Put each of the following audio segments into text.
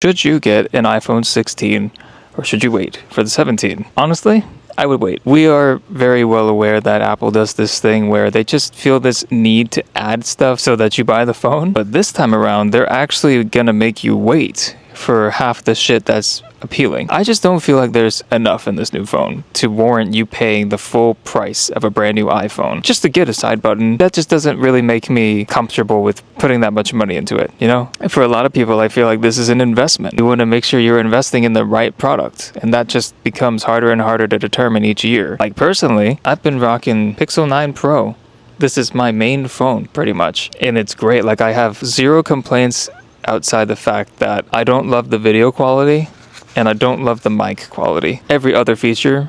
Should you get an iPhone 16 or should you wait for the 17? Honestly, I would wait. We are very well aware that Apple does this thing where they just feel this need to add stuff so that you buy the phone. But this time around, they're actually gonna make you wait for half the shit that's appealing. I just don't feel like there's enough in this new phone to warrant you paying the full price of a brand new iPhone just to get a side button. That just doesn't really make me comfortable with putting that much money into it, you know? And for a lot of people, I feel like this is an investment. You want to make sure you're investing in the right product, and that just becomes harder and harder to determine each year. Like personally, I've been rocking Pixel 9 Pro. This is my main phone pretty much, and it's great. Like I have zero complaints outside the fact that I don't love the video quality and I don't love the mic quality. Every other feature,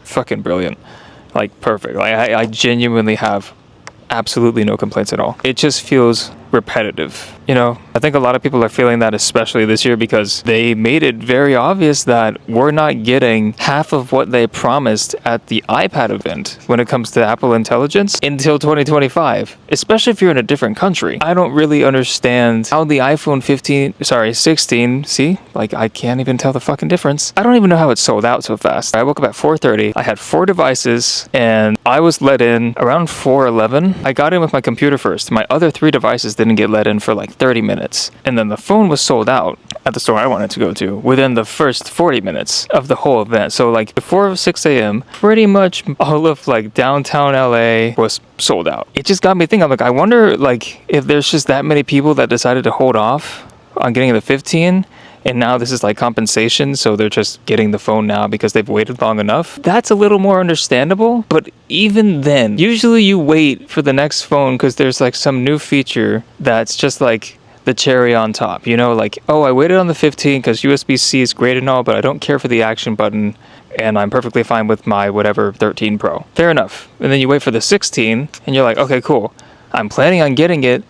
fucking brilliant. Like perfect. Like I genuinely have absolutely no complaints at all. It just feels repetitive, you know? I think a lot of people are feeling that, especially this year, because they made it very obvious that we're not getting half of what they promised at the iPad event when it comes to Apple Intelligence until 2025, especially if you're in a different country. I don't really understand how the iPhone 16, see? Like I can't even tell the fucking difference. I don't even know how it sold out so fast. I woke up at 4:30, I had 4 devices, and I was let in around 4:11. I got in with my computer first. My other 3 devices didn't get let in for like 30 minutes. And then the phone was sold out at the store I wanted to go to within the first 40 minutes of the whole event. So like before 6 a.m., pretty much all of like downtown LA was sold out. It just got me thinking, like, I wonder like if there's just that many people that decided to hold off on getting the 15 and now this is like compensation, so they're just getting the phone now because they've waited long enough. That's a little more understandable, but even then, usually you wait for the next phone because there's like some new feature that's just like the cherry on top, you know, like, oh, I waited on the 15 because USB-C is great and all, but I don't care for the action button and I'm perfectly fine with my whatever 13 Pro. Fair enough. And then you wait for the 16 and you're like, okay, cool. I'm planning on getting it,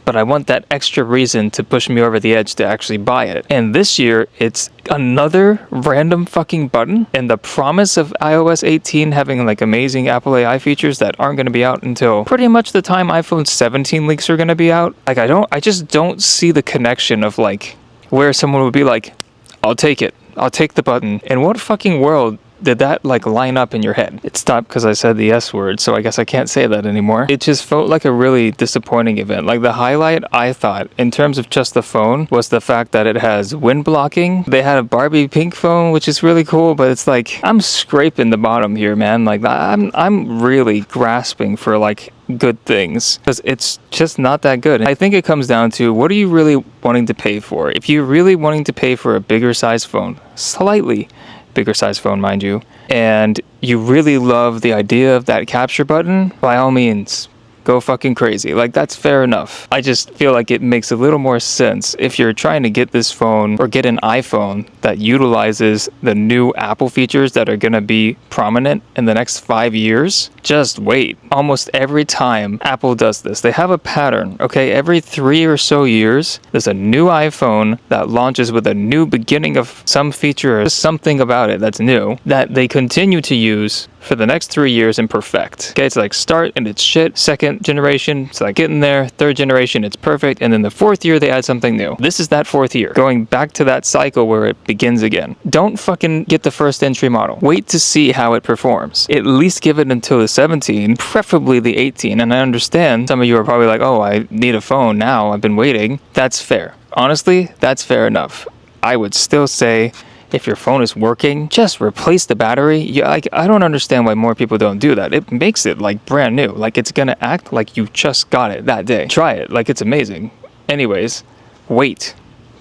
but I want that extra reason to push me over the edge to actually buy it. And this year, it's another random fucking button, and the promise of iOS 18 having like amazing Apple AI features that aren't going to be out until pretty much the time iPhone 17 leaks are going to be out. Like I just don't see the connection of like where someone would be like, I'll take it. I'll take the button. In what fucking world did that like line up in your head? It stopped because I said the S word, so I guess I can't say that anymore. It just felt like a really disappointing event. Like the highlight, I thought, in terms of just the phone, was the fact that it has wind blocking. They had a Barbie pink phone, which is really cool, but it's like, I'm scraping the bottom here, man. Like I'm really grasping for like good things because it's just not that good. I think it comes down to, what are you really wanting to pay for? If you're really wanting to pay for a bigger size phone, slightly bigger size phone, mind you, and you really love the idea of that capture button, by all means, go fucking crazy. Like, that's fair enough. I just feel like it makes a little more sense if you're trying to get this phone or get an iPhone that utilizes the new Apple features that are going to be prominent in the next 5 years. Just wait. Almost every time Apple does this, they have a pattern, okay? Every 3 or so years, there's a new iPhone that launches with a new beginning of some feature or something about it that's new that they continue to use for the next 3 years and perfect. Okay, it's like start and it's shit. Second generation, it's like getting there. Third generation, it's perfect. And then the 4th year, they add something new. This is that 4th year, going back to that cycle where it begins again. Don't fucking get the first entry model. Wait to see how it performs. At least give it until the 17, preferably the 18. And I understand some of you are probably like, oh, I need a phone now. I've been waiting. That's fair. Honestly, that's fair enough. I would still say, if your phone is working, just replace the battery. I don't understand why more people don't do that. It makes it like brand new. Like it's gonna act like you just got it that day. Try it, like it's amazing. Anyways, wait.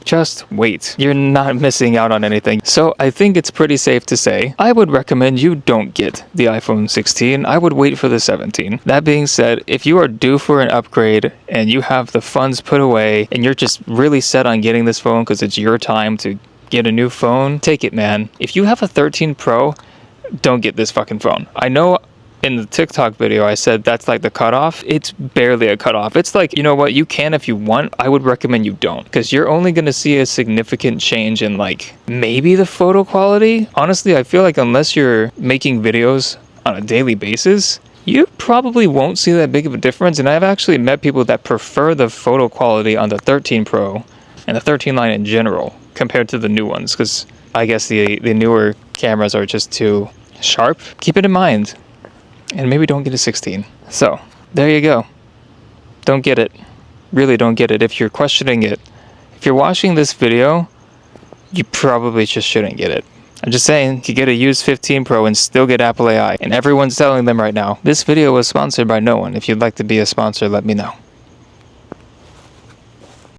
Just wait. You're not missing out on anything. So I think it's pretty safe to say, I would recommend you don't get the iPhone 16. I would wait for the 17. That being said, if you are due for an upgrade and you have the funds put away and you're just really set on getting this phone because it's your time to get a new phone, take it, man. If you have a 13 Pro, don't get this fucking phone. I know in the TikTok video I said that's like the cutoff. It's barely a cutoff. It's like, you know what, you can if you want. I would recommend you don't, because you're only going to see a significant change in like maybe the photo quality. Honestly, I feel like unless you're making videos on a daily basis, you probably won't see that big of a difference. And I've actually met people that prefer the photo quality on the 13 Pro and the 13 line in general compared to the new ones, because I guess the newer cameras are just too sharp. Keep it in mind, and maybe don't get a 16. So there you go. Don't get it. Really don't get it. If you're questioning it, if you're watching this video, you probably just shouldn't get it. I'm just saying, you get a used 15 Pro and still get Apple AI, and everyone's selling them right now. This video was sponsored by no one. If you'd like to be a sponsor, let me know.